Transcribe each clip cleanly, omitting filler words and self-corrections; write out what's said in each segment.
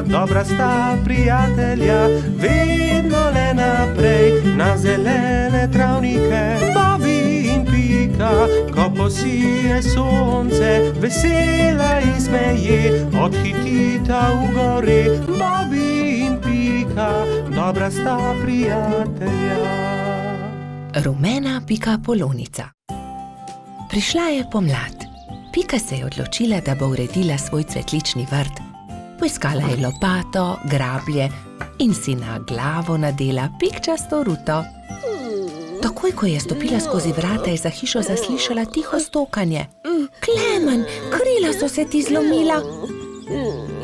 dobra sta prijatelja, vedno le naprej na zelene travnike. Bobby in Pika, ko posije sonce, vesela in smeje, odhitita v gori. Bobby in Pika, dobra sta prijatelja. Rumena pikapolonica. Prišla je pomlad. Pika se je odločila, da bo uredila svoj cvetlični vrt. Poiskala je lopato, grablje in si na glavo nadela pikčasto ruto. Takoj, ko je stopila skozi vrata, je za hišo zaslišala tiho stokanje. Klemen, krila so se ti zlomila,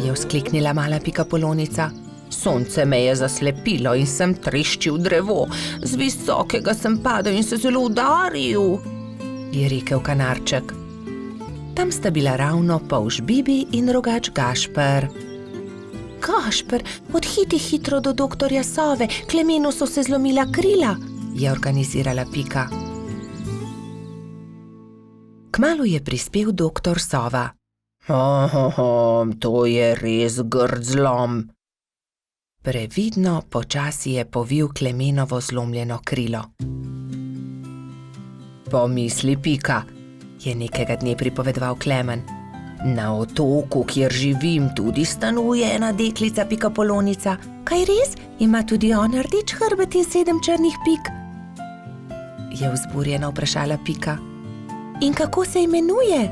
je vzkliknila mala pikapolonica. Sonce me je zaslepilo in sem treščil drevo. Z visokega sem padel in se zelo udaril, je rekel kanarček. Tam sta bila ravno polž Bibi in rogač Gašper. Gašper, odhiti hitro do doktorja Sove, Klemenu so se zlomila krila, je organizirala Pika. Kmalu je prispel doktor Sova. To je res grd zlom. Previdno počasi je povil Klemenovo zlomljeno krilo. Pomisli, Pika, je nekega dne pripovedoval Klemen. Na otoku, kjer živim, tudi stanuje ena deklica pikapolonica. Kaj res? Ima tudi ona rdeč hrbet in 7 črnih pik? Je vzburjeno vprašala Pika. In kako se imenuje?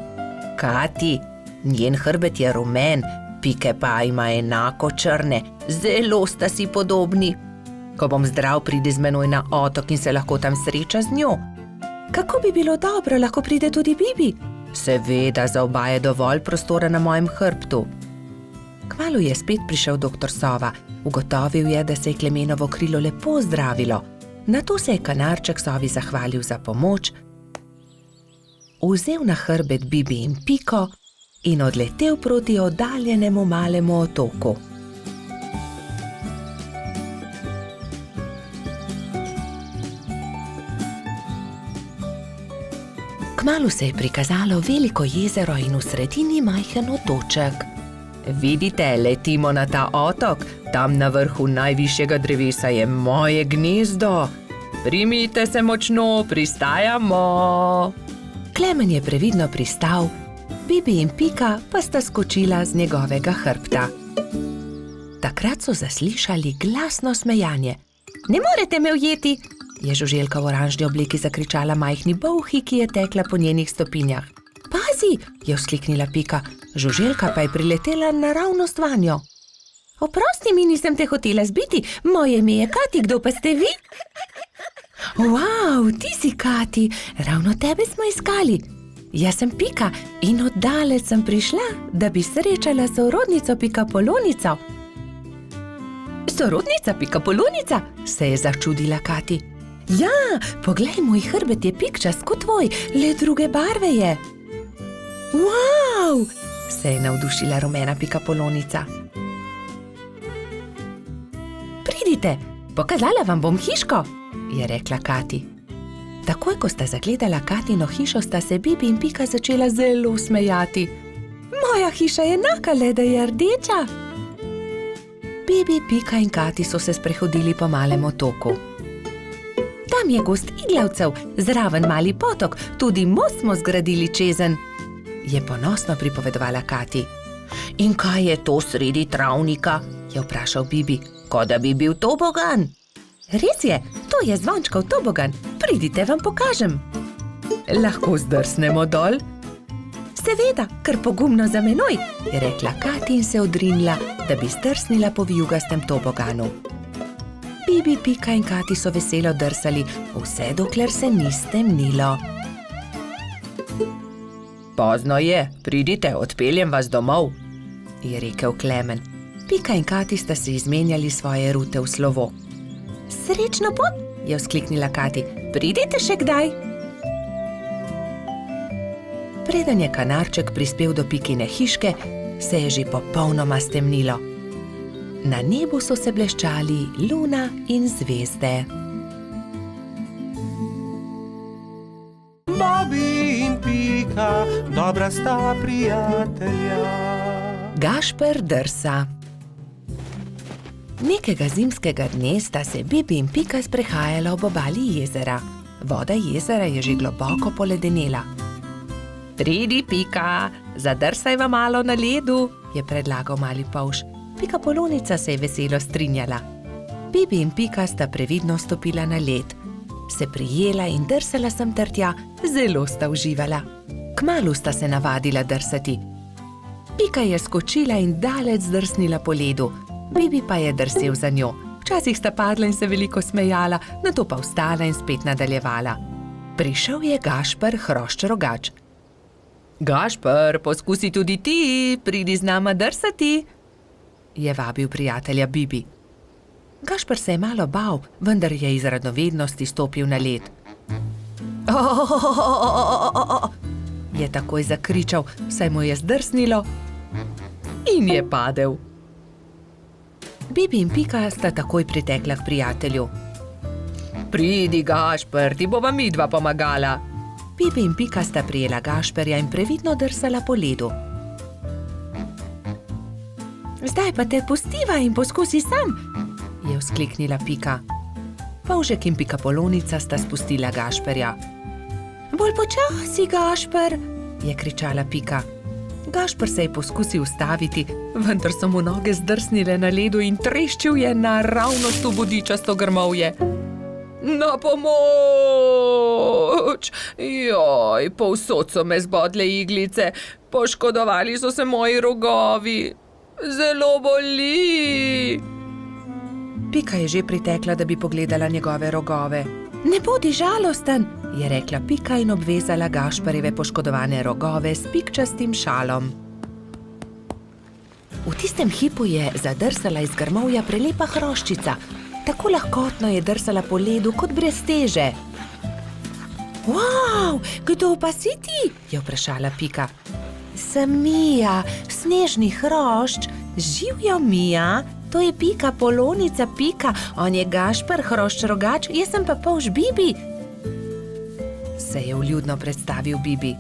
Kati, njen hrbet je rumen, pike pa ima enako črne, zelo sta si podobni. Ko bom zdrav, pridi z menoj na otok in se lahko tam sreča z njo. Kako bi bilo dobro, lahko pride tudi Bibi? Seveda, za oba je dovolj prostora na mojem hrbtu. Kmalu je spet prišel doktor Sova. Ugotovil je, da se je Klemenovo krilo lepo zdravilo. Nato se je kanarček Sovi zahvalil za pomoč, vzel na hrbet Bibi in Piko in odletel proti oddaljenemu malemu otoku. Kmalu se je prikazalo veliko jezero in v sredini majhen otoček. Vidite, letimo na ta otok, tam na vrhu najvišjega drevesa je moje gnezdo. Primite se močno, pristajamo. Klemen je previdno pristal, Bibi in Pika pa sta skočila z njegovega hrbta. Takrat so zaslišali glasno smejanje. Ne morete me ujeti, je žuželka v oranžni obleki zakričala majhni bolhi, ki je tekla po njenih stopinjah. Pazi, je vzkliknila Pika, žuželka pa je priletela naravnost vanjo. Oprosti mi, nisem te hotela zbiti, moje ime je Kati, kdo pa ste vi? Wow, ti si Kati, ravno tebe smo iskali. Jaz sem Pika in od daleč sem prišla, da bi srečala sorodnico pikapolonico. Sorodnica pikapolonica, se je začudila Kati. Ja, poglej, moj hrbet je pikčast kot tvoj, le druge barve je. Wow, se je navdušila rumena pikapolonica. Pridite, pokazala vam bom hiško, je rekla Kati. Takoj, ko sta zagledala Katino hišo, sta se Bibi in Pika začela zelo smejati. Moja hiša je enaka, le da je rdeča. Bibi, Pika in Kati so se sprehodili po malem otoku. Tam je gost iglavcev, zraven mali potok, tudi most smo zgradili čezenj, je ponosno pripovedovala Kati. In kaj je to sredi travnika? Je vprašal Bibi. Kot da bi bil tobogan. Res je, to je zvončkov tobogan, pridite, vam pokažem. Lahko zdrsnemo dol? Seveda, kar pogumno za menoj, je rekla Kati in se odrinila, da bi zdrsnila po vijugastem toboganu. Bibi, Pika in Kati so veselo drsali, vse dokler se ni stemnilo. Pozno je, pridite, odpeljem vas domov, je rekel Klemen. Pika in Kati sta se izmenjali svoje rute v slovo. Srečno pot, je vzkliknila Kati. Pridite še kdaj? Preden je kanarček prispel do Pikine hiške, se je že popolnoma stemnilo. Na nebu so se bleščali luna in zvezde. Bobby in Pika, dobra sta prijatelja. Gašper drsa. Nekega zimskega dne sta se Bibi in Pika sprehajala ob obali jezera. Voda jezera je že globoko poledenela. Pridi, Pika, zadrsajva malo na ledu, je predlagal mali polž. Pikapolonica se je veselo strinjala. Bibi in Pika sta previdno stopila na led. Se prijela in drsala sem ter tja, zelo sta uživala. Kmalu sta se navadila drsati. Pika je skočila in daleč zdrsnila po ledu, Bibi pa je drsel za njo. Včasih sta padla in se veliko smejala, nato pa vstala in spet nadaljevala. Prišel je Gašper Hrošč-Rogač. Gašper, poskusi tudi ti, pridi z nama drsati, je vabil prijatelja Bibi. Gašper se je malo bal, vendar je iz radovednosti stopil na led. Je takoj zakričal, saj mu je zdrsnilo in je padel. Bibi in Pika sta takoj pritekla k prijatelju. Pridi, Gašper, ti bova midva pomagala. Bibi in Pika sta prijela Gašperja in previdno drsala po ledu. Zdaj pa te pustiva in poskusi sam, je vzkliknila Pika. Polžek in Pikapolonica sta spustila Gašperja. Bolj počasi, Gašper, je kričala Pika. Gašper se je poskusil ustaviti, vendar so mu noge zdrsnile na ledu in treščil je naravnost v bodičasto grmovje. Na pomoč! Joj, povsod so me zbodle iglice, poškodovali so se moji rogovi. Zelo boli! Pika je že pritekla, da bi pogledala njegove rogove. Ne bodi žalosten, je rekla Pika in obvezala Gašperjeve poškodovane rogove s pikčastim šalom. V tistem hipu je zadrsala iz grmovja prelepa hroščica. Tako lahkotno je drsala po ledu kot brez teže. Wow, kdo pa si ti? Je vprašala Pika. Sem Mija, snežni hrošč. Živjo, Mija, to je Pikapolonica Pika, on je Gašper Hrošč-Rogač, jaz sem pa polž Bibi. Se je vljudno predstavil Bibi.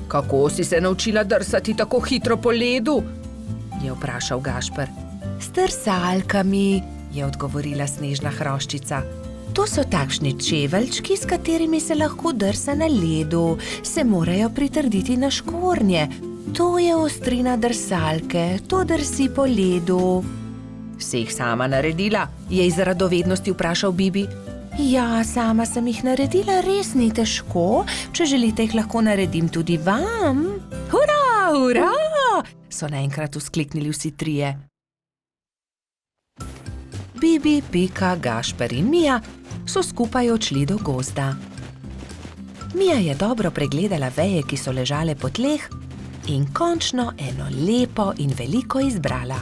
Kako si se naučila drsati tako hitro po ledu? Je vprašal Gašper. S drsalkami, je odgovorila snežna hroščica. To so takšni čeveljčki, s katerimi se lahko drsa na ledu. Se morajo pritrditi na škornje. To je ostrina drsalke, to drsi po ledu. Si jih sama naredila? Je iz radovednosti vprašal Bibi. Ja, sama sem jih naredila, res ni težko. Če želite, jih lahko naredim tudi vam. Hurra, hurra! So naenkrat vzkliknili vsi trije. Bibi, Pika, Gašper in Mija so skupaj odšli do gozda. Mija je dobro pregledala veje, ki so ležale po tleh, in končno eno lepo in veliko izbrala.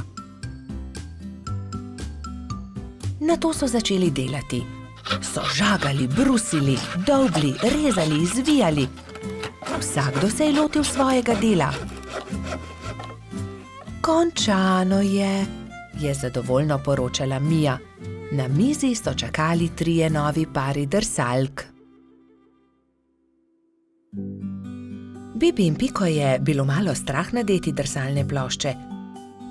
Nato so začeli delati. So žagali, brusili, dolgli, rezali, izvijali. Vsakdo se je lotil svojega dela. Končano je zadovoljno poročala Mija. Na mizi so čakali trije novi pari drsalk. Bibi in Piko je bilo malo strah nadeti drsalne plošče.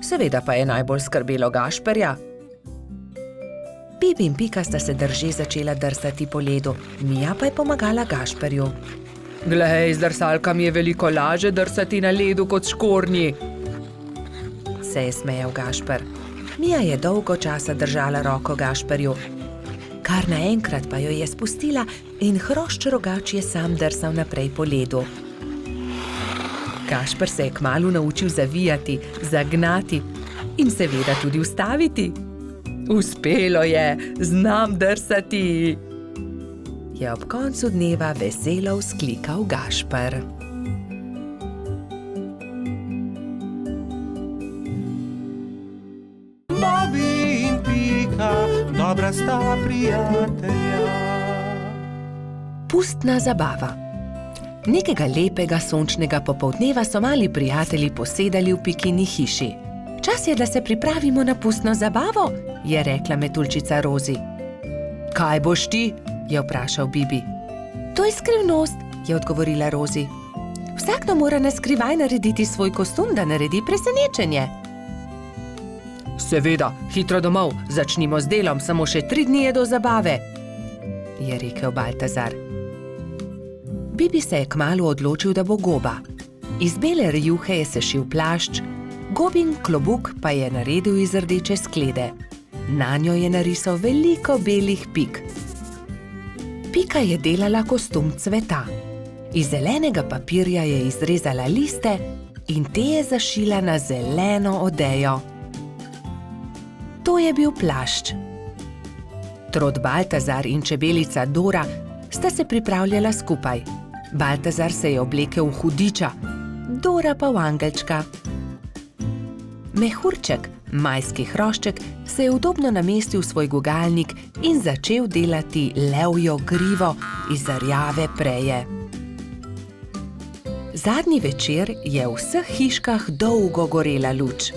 Seveda pa je najbolj skrbelo Gašperja. Bibi in Pika sta se drže začela drsati po ledu, Mija pa je pomagala Gašperju. Glej, z drsalkami je veliko laže drsati na ledu kot škornji, se je smejal Gašper. Mija je dolgo časa držala roko Gašperju. Kar naenkrat pa jo je spustila in Hrošč-Rogač je sam drsal naprej po ledu. Gašper se je kmalu naučil zavijati, zagnati in seveda tudi ustaviti. Uspelo je, znam drsati, je ob koncu dneva veselo vzklikal Gašper. Bobby in Pika, dobra sta prijatelja. Pustna zabava. Nekega lepega sončnega popoldneva so mali prijatelji posedali v Pikini hiši. Čas je, da se pripravimo na pustno zabavo, je rekla metuljčica Rozi. Kaj boš ti? Je vprašal Bibi. To je skrivnost, je odgovorila Rozi. Vsakdo mora na skrivaj narediti svoj kostum, da naredi presenečenje. Seveda, hitro domov, začnimo z delom, samo še 3 dni je do zabave, je rekel Baltazar. Bibi se je kmalu odločil, da bo goba. Iz bele rjuhe je sešil plašč, gobin klobuk pa je naredil iz rdeče sklede. Nanjo je narisal veliko belih pik. Pika je delala kostum cveta. Iz zelenega papirja je izrezala liste in te je zašila na zeleno odejo. To je bil plašč. Trod Baltazar in čebelica Dora sta se pripravljala skupaj. Baltazar se je oblekel v hudiča, Dora pa v angelčka. Mehurček, majski hrošček, se je udobno namestil v svoj gugalnik in začel delati levjo grivo iz rjave preje. Zadnji večer je v vseh hiškah dolgo gorela luč.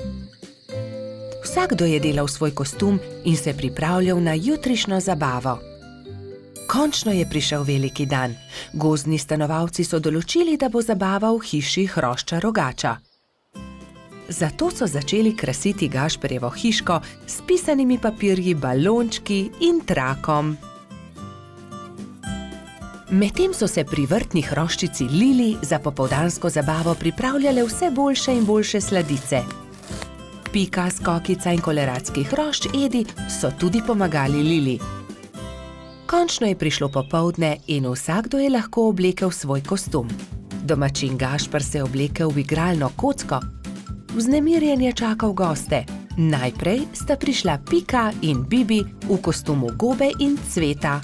Vsakdo je delal svoj kostum in se pripravljal na jutrišnjo zabavo. Končno je prišel veliki dan. Gozdni stanovalci so določili, da bo zabava v hiši hrošča rogača. Zato so začeli krasiti Gašperjevo hiško s pisanimi papirji, balončki in trakom. Medtem so se pri vrtni hroščici Lili za popoldansko zabavo pripravljale vse boljše in boljše sladice. Pika, Skokica in koleratski hrošč Edi so tudi pomagali Lili. Končno je prišlo popoldne in vsakdo je lahko oblekel svoj kostum. Domačin Gašper se je oblekel v igralno kocko. Vznemirjen je čakal goste. Najprej sta prišla Pika in Bibi v kostumu gobe in cveta.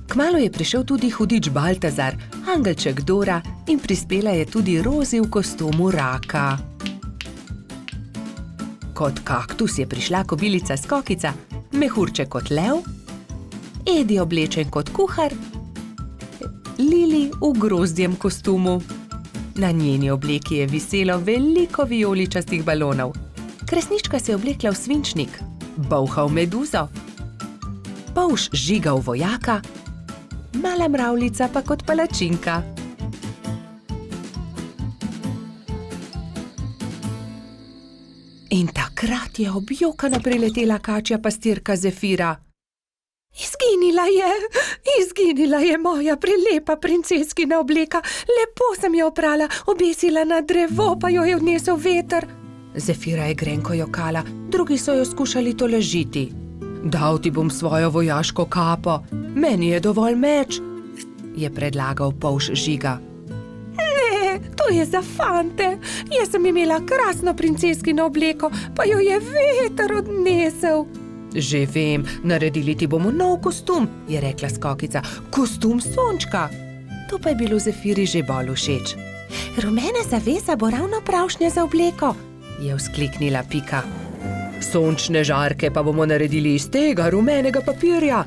Kmalu je prišel tudi hudič Baltazar, angelček Dora in prispela je tudi Rozi v kostumu raka. Kot kaktus je prišla kobilica Skokica, mehurček kot lev, Edi oblečen kot kuhar, Lili v grozdjem kostumu. Na njeni obleki je viselo veliko vijoličastih balonov. Kresnička se je oblekla v svinčnik, Bolha v meduzo, Polž Žiga v vojaka, Mala mravljica pa kot palačinka. In takrat je objokano priletela kačja pastirka Zefira. Izginila je moja prelepa princeskina obleka. Lepo sem jo oprala, obesila na drevo, pa jo je odnesel veter. Zefira je grenko jokala, drugi so jo skušali tolažiti. Dal ti bom svojo vojaško kapo, meni je dovolj meč, je predlagal Polž Žiga. Ne, to je za fante. Jaz sem imela krasno princeskino obleko, pa jo je veter odnesel. Že vem, naredili ti bomo nov kostum, je rekla Skokica. Kostum sončka. To pa je bilo Zefiri že bolj všeč. Rumena zavesa bo ravno pravšnja za obleko, je vzkliknila Pika. Sončne žarke pa bomo naredili iz tega rumenega papirja,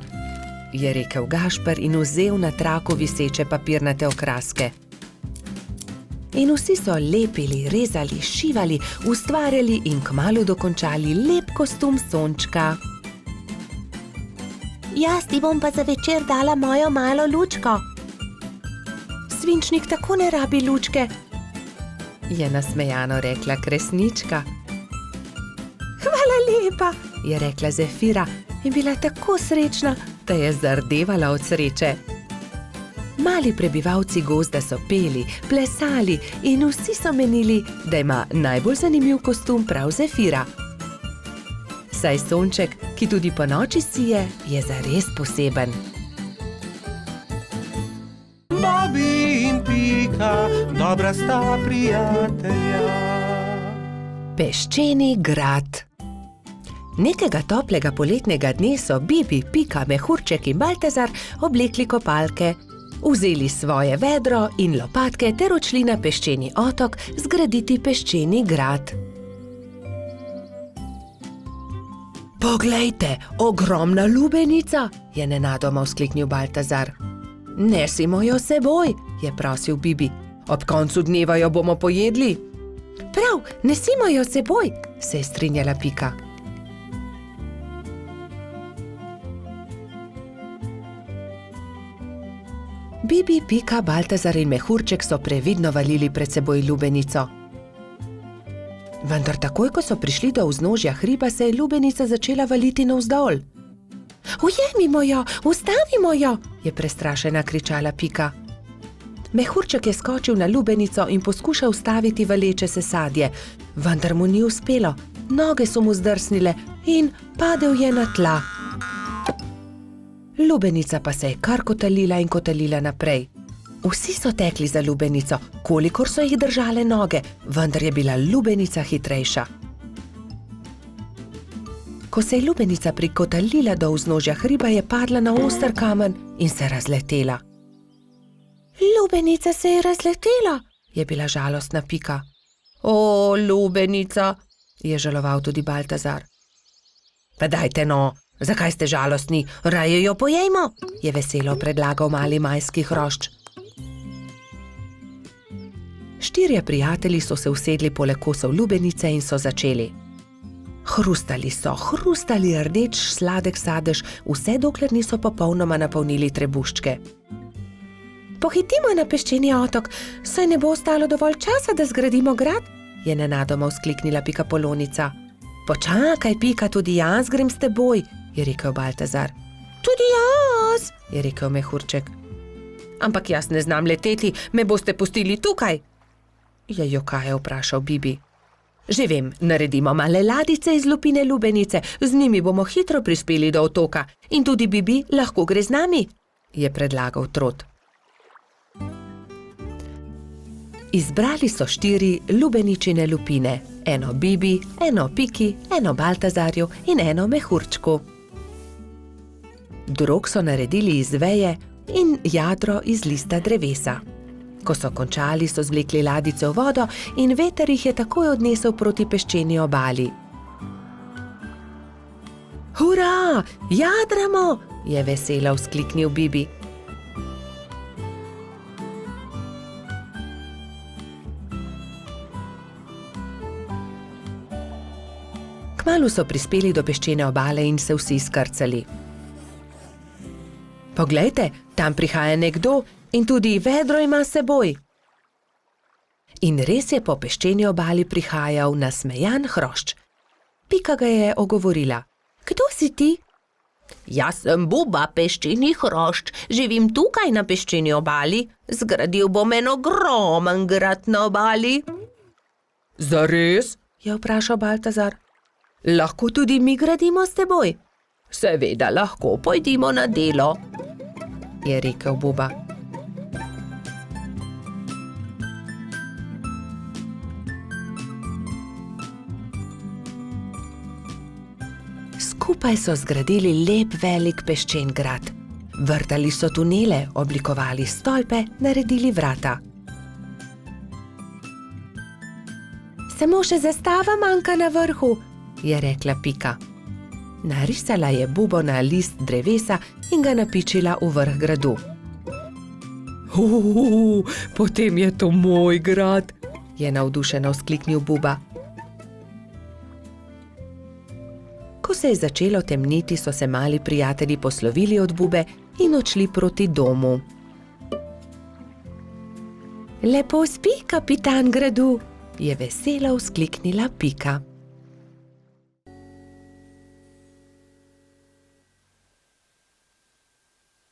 je rekel Gašper in vzel na traku viseče papirnate okraske. In vsi so lepili, rezali, šivali, ustvarjali in kmalu dokončali lep kostum sončka. Jaz ti bom pa za večer dala mojo malo lučko. Svinčnik tako ne rabi lučke, je nasmejano rekla Kresnička. Hvala lepa, je rekla Zefira in bila tako srečna, da je zardevala od sreče. Mali prebivalci gozda so peli, plesali in vsi so menili, da ima najbolj zanimiv kostum prav Zefira. Saj sonček, ki tudi ponoči sije, je zares poseben. Bobi in Pika, dobra sta prijatelja. Peščeni grad. Nekega toplega poletnega dne so Bibi, Pika, Mehurček in Baltazar oblekli kopalke, vzeli svoje vedro in lopatke ter odšli na peščeni otok zgraditi peščeni grad. Poglejte, ogromna lubenica, je nenadoma vzkliknil Baltazar. Nesimo jo seboj, je prosil Bibi. Ob koncu dneva jo bomo pojedli. Prav, nesimo jo seboj, se je strinjala Pika. Bibi, Pika, Baltazar in Mehurček so previdno valili pred seboj lubenico. Vendar takoj, ko so prišli do vznožja hriba, se je lubenica začela valiti navzdol. Ujemimo jo, ustavimo jo, je prestrašena kričala Pika. Mehurček je skočil na lubenico in poskušal ustaviti valeče se sadje, vendar mu ni uspelo. Noge so mu zdrsnile in padel je na tla. Lubenica pa se je kar kotalila in kotalila naprej. Vsi so tekli za lubenico, kolikor so jih držale noge, vendar je bila lubenica hitrejša. Ko se je lubenica prikotalila do vznožja hriba, je padla na oster kamen in se razletela. Lubenica se je razletela, je bila žalostna Pika. O, lubenica, je žaloval tudi Baltazar. Pa dajte no, zakaj ste žalostni, raje jo pojejmo, je veselo predlagal mali majski hrošč. 4 prijatelji so se usedli poleg kosov lubenice in so začeli. Hrustali so, hrustali rdeč sladek sadež, vse dokler niso popolnoma napolnili trebuščke. Pohitimo na peščeni otok, saj ne bo ostalo dovolj časa, da zgradimo grad, je nenadoma vzkliknila Pikapolonica. Počakaj, Pika, tudi jaz grem s teboj, je rekel Baltazar. Tudi jaz, je rekel Mehurček. Ampak jaz ne znam leteti, me boste pustili tukaj, je jokaje vprašal Bibi. Že vem, naredimo male ladice iz lupine lubenice, z njimi bomo hitro prispeli do otoka in tudi Bibi lahko gre z nami, je predlagal Trot. Izbrali so 4 lubeničine lupine, eno Bibi, eno Piki, eno Baltazarju in eno Mehurčku. Drog so naredili iz veje in jadro iz lista drevesa. Ko so končali, so zvlekli ladice v vodo in veter jih je takoj odnesel proti peščeni obali. Hurra, jadramo, je veselo vzkliknil Bibi. Kmalu so prispeli do peščene obale in se vsi skrcali. Poglejte, tam prihaja nekdo in tudi vedro ima s seboj. In res je po peščeni obali prihajal nasmejan hrošč. Pika ga je ogovorila. Kdo si ti? Jaz sem Buba, peščeni hrošč, živim tukaj na peščeni obali, zgradil bom en ogromen grad na obali. Zares? Je vprašal Baltazar. Lahko tudi mi gradimo s teboj? Seveda lahko, pojdimo na delo, je rekel Buba. Skupaj so zgradili lep velik peščen grad. Vrtali so tunele, oblikovali stolpe, naredili vrata. Samo še zastava manjka na vrhu, je rekla Pika. Narisala je bubo na list drevesa in ga napičila v vrh gradu. Potem je to moj grad, je navdušeno vzkliknil Buba. Ko se je začelo temniti, so se mali prijatelji poslovili od Bube in odšli proti domu. Lepo spi, kapitan gradu, je veselo vzkliknila Pika.